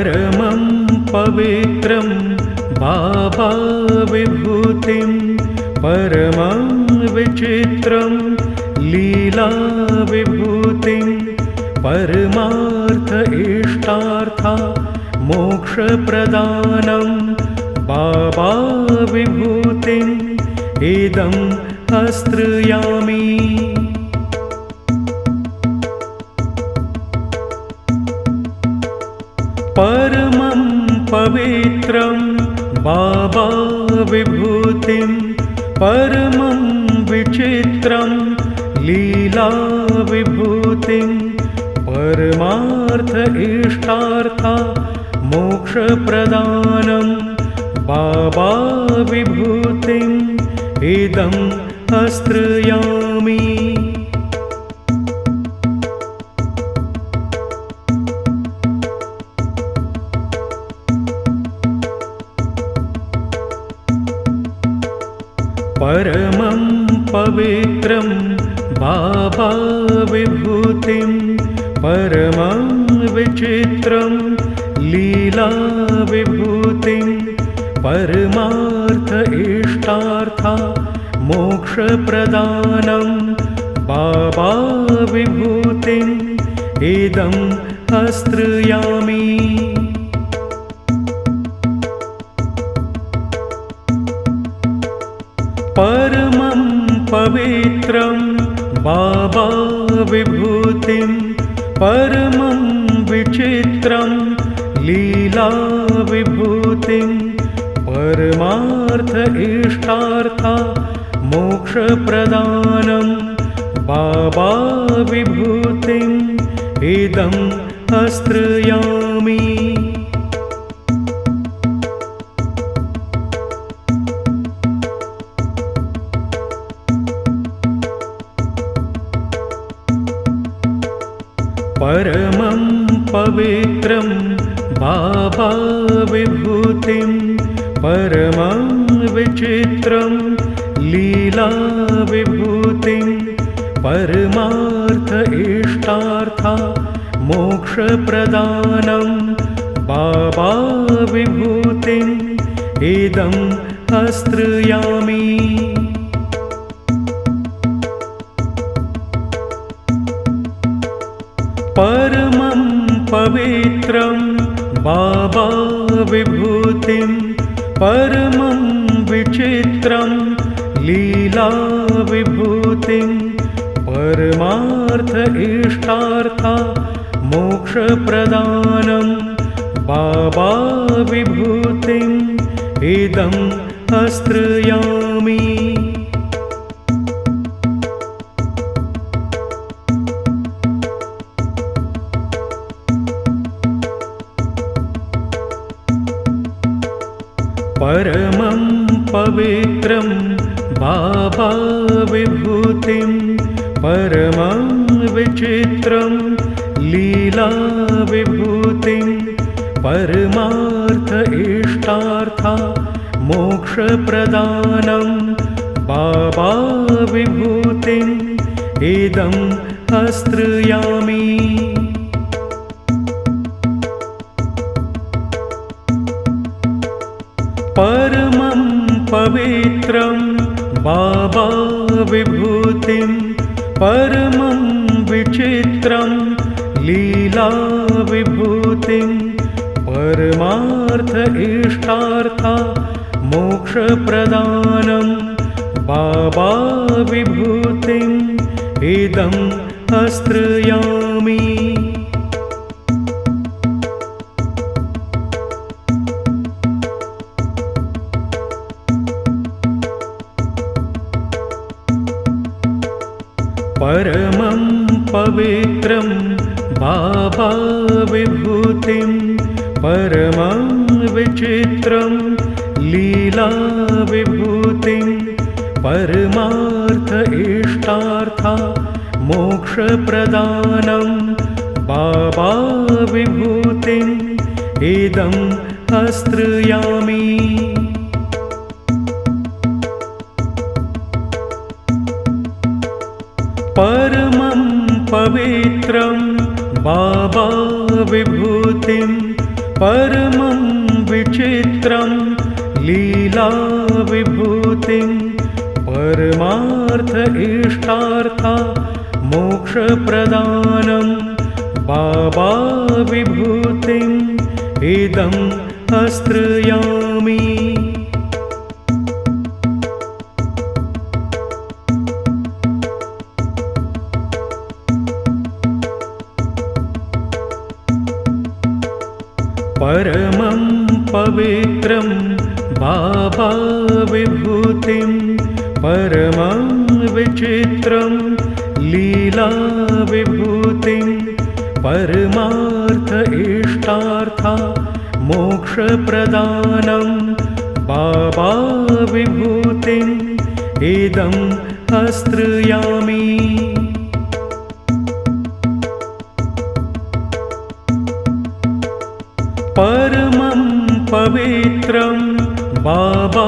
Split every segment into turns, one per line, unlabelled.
परमं पवित्रं बाबा विभूतिं परमं विचित्रं लीला विभूतिं परमार्थ इष्टार्था मोक्षप्रदानं बाबा विभूतिम् इदं आश्रयामि। परमं पवित्रं बाबा विभूतिं परमं विचित्रं लीला विभूतिं परमार्थ इष्टार्था मोक्षप्रदानं बाबा विभूतिम् इदं आश्रयामि। परमं पवित्रं बाबा विभूतिं परमं विचित्रं लीला विभूतिं परमार्थ इष्टार्था मोक्षप्रदानं बाबा विभूतिम् इदं आश्रयामि। परमं पवित्रं बाबा विभूतिं परमं विचित्रं लीला विभूतिं परमार्थ इष्टार्था मोक्षप्रदानं बाबा विभूतिम् इदं आश्रयामि। परमं पवित्रं बाबा विभूतिं परमं विचित्रं लीला विभूतिं परमार्थ इष्टार्था मोक्षप्रदानं बाबा विभूतिम् इदं आश्रयामि। परमं पवित्रं बाबा विभूतिं परमं विचित्रं लीला विभूतिं परमार्थ इष्टार्था मोक्षप्रदानं बाबा विभूतिम् इदं आश्रयामि। परमं पवित्रं बाबा विभूतिं परमं विचित्रं लीला विभूतिं परमार्थ इष्टार्था मोक्षप्रदानं बाबा विभूतिम् इदं आश्रयामि। परमं पवित्रं बाबा विभूतिं परमं विचित्रं लीला विभूतिं परमार्थ इष्टार्था मोक्षप्रदानं बाबा विभूतिम् इदं आश्रयामि। परमं पवित्रं बाबा विभूतिं परमं विचित्रं लीला विभूतिं परमार्थ इष्टार्था मोक्षप्रदानं बाबा विभूतिम् इदं आश्रयामि। परमं पवित्रं बाबा विभूतिं परमं विचित्रं लीलाविभूतिं परमार्थ इष्टार्था मोक्षप्रदानं बाबा विभूतिम् इदम् आश्रयामि। परमं पवित्रं बाबा विभूतिं परमं विचित्रं लीला विभूतिं परमार्थ इष्टार्था मोक्षप्रदानं बाबा विभूतिम् इदम् आश्रयामि। परमं पवित्रं बाबा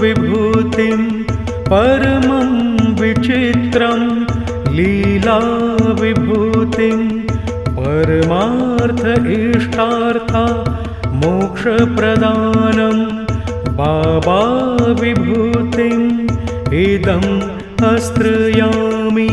विभूतिं परमं विचित्रं लीला विभूतिं परमार्थ इष्टार्था मोक्षप्रदानं बाबा विभूतिम् इदम् आश्रयामि।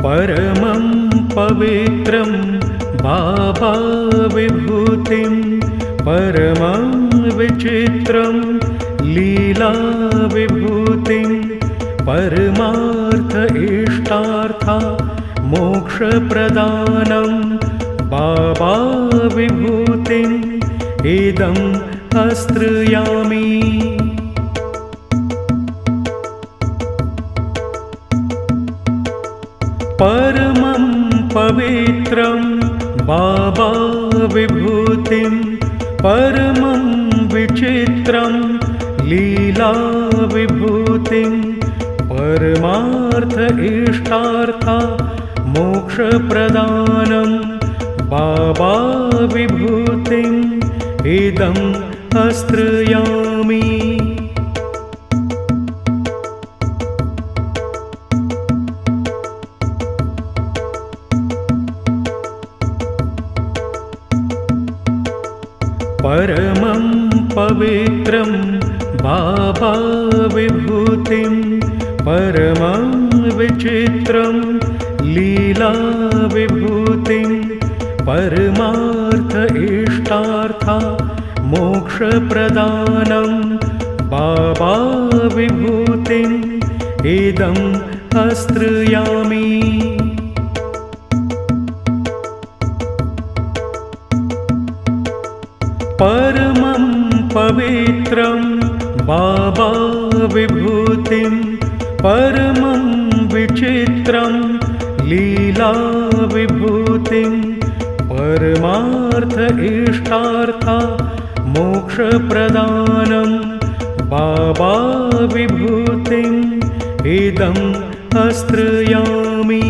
परमं पवित्रं बाबा विभूतिं परमं विचित्रं लीला विभूतिं परमार्थ इष्टार्था मोक्षप्रदानं बाबा विभूतिम् इदम् आश्रयामि। परमं पवित्रं बाबा विभूतिं परमं विचित्रं लीला विभूतिं परमार्थ इष्टार्था मोक्षप्रदानं बाबा विभूतिम् इदम् आश्रयामि। परमं पवित्रं बाबा विभूतिं परमं विचित्रं लीला विभूतिं परमार्थ इष्टार्था मोक्षप्रदानं बाबा विभूतिम् इदम् आश्रयामि। परमं पवित्रं बाबा विभूतिं परमं विचित्रं लीला विभूतिं परमार्थ इष्टार्था मोक्षप्रदानं बाबा विभूतिम् इदम् आश्रयामि।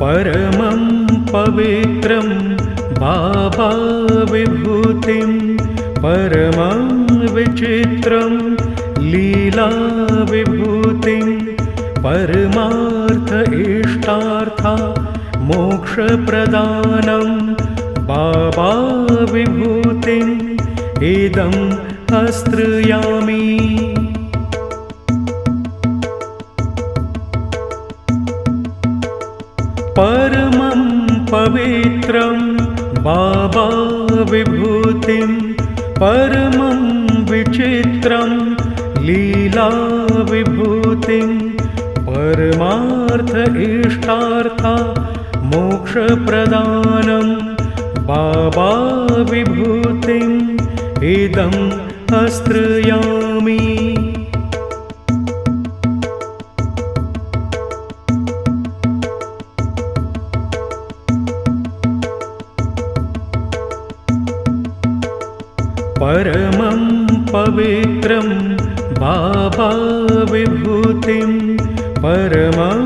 परमं पवित्रं बाबा विभूतिं परमं विचित्रं लीला विभूतिं परमार्थ इष्टार्था मोक्षप्रदानं बाबा विभूतिम् इदम् आश्रयामि। परमं पवित्रं बाबा विभूतिं परमं विचित्रं लीला विभूतिं परमार्थ इष्टार्था मोक्षप्रदानं बाबा विभूतिम् इदम् आश्रयामि। परमं पवित्रं बाबा विभूतिं परमं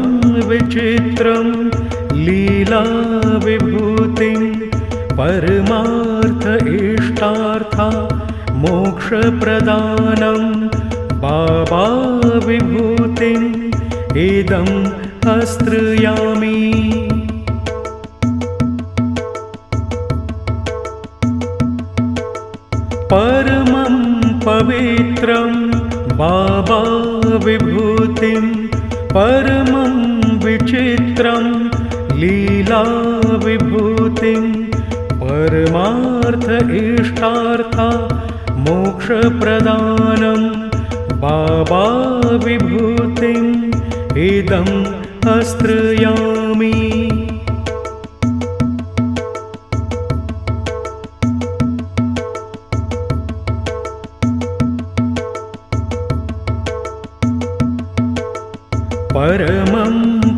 विचित्रं लीला विभूतिं परमार्थ इष्टार्था मोक्षप्रदानं बाबा विभूतिम् इदं आश्रयामि। परमं पवित्रं बाबा विभूतिं परमं विचित्रं लीला विभूतिं परमार्थ इष्टार्था मोक्षप्रदानं बाबा विभूतिम् इदं आश्रयामि। परमं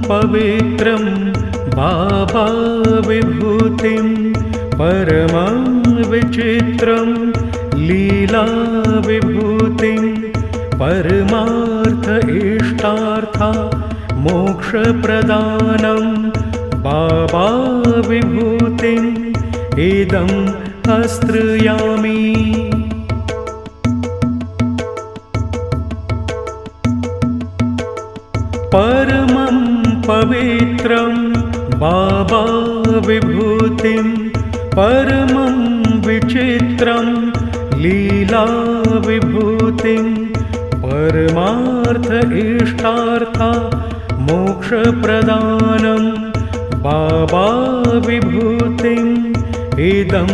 पवित्रं बाबा विभूतिं परमं विचित्रं लीला विभूतिं परमार्थ इष्टार्था मोक्षप्रदानं बाबा विभूतिम् इदं आश्रयामि। परमं पवित्रं बाबा विभूतिं परमं विचित्रं लीला विभूतिं परमार्थ इष्टार्था मोक्षप्रदानं बाबा विभूतिम् इदं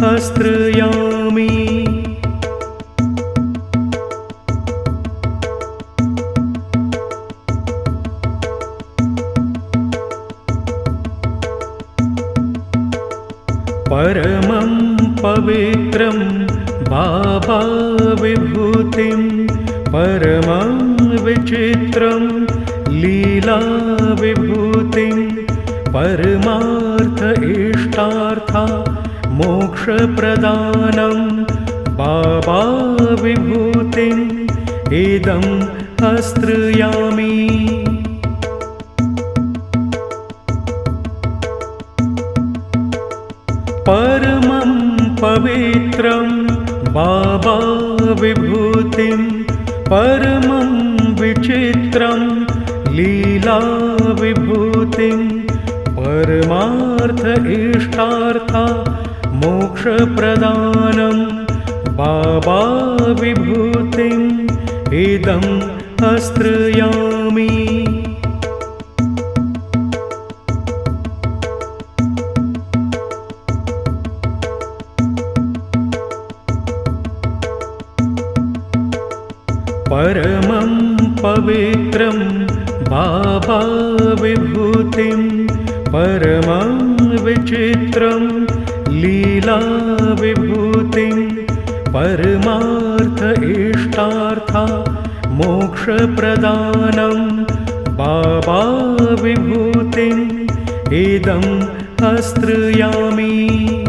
आश्रयामि। परमं पवित्रं बाबा विभूतिं परमं विचित्रं लीला विभूतिं परमार्थ इष्टार्था मोक्षप्रदानं बाबा विभूतिम् इदं आश्रयामि। परमं पवित्रं बाबा विभूतिं परमं विचित्रं लीला विभूतिं परमार्थ इष्टार्था मोक्षप्रदानं बाबा विभूतिम् इदं आश्रयामि। परमं पवित्रं बाबा विभूतिं परमं विचित्रं लीला विभूतिं परमार्थ इष्टार्था मोक्षप्रदानं बाबा विभूतिम् इदं आश्रयामि।